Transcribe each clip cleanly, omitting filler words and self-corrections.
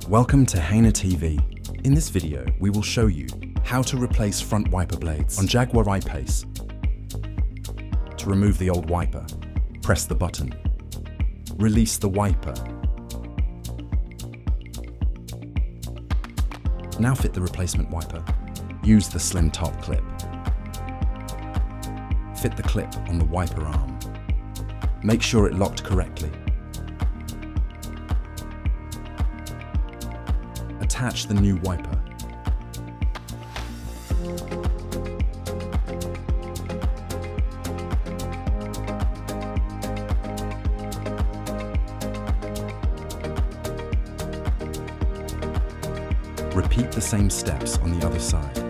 Welcome to HEYNER TV. In this video, we will show you how to replace front wiper blades on Jaguar I Pace. To remove the old wiper, press the button. Release the wiper. Now fit the replacement wiper. Use the slim top clip. Fit the clip on the wiper arm. Make sure it locked correctly. Attach the new wiper. Repeat the same steps on the other side.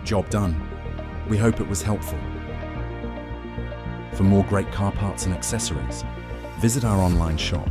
Job done. We hope it was helpful. For more great car parts and accessories, visit our online shop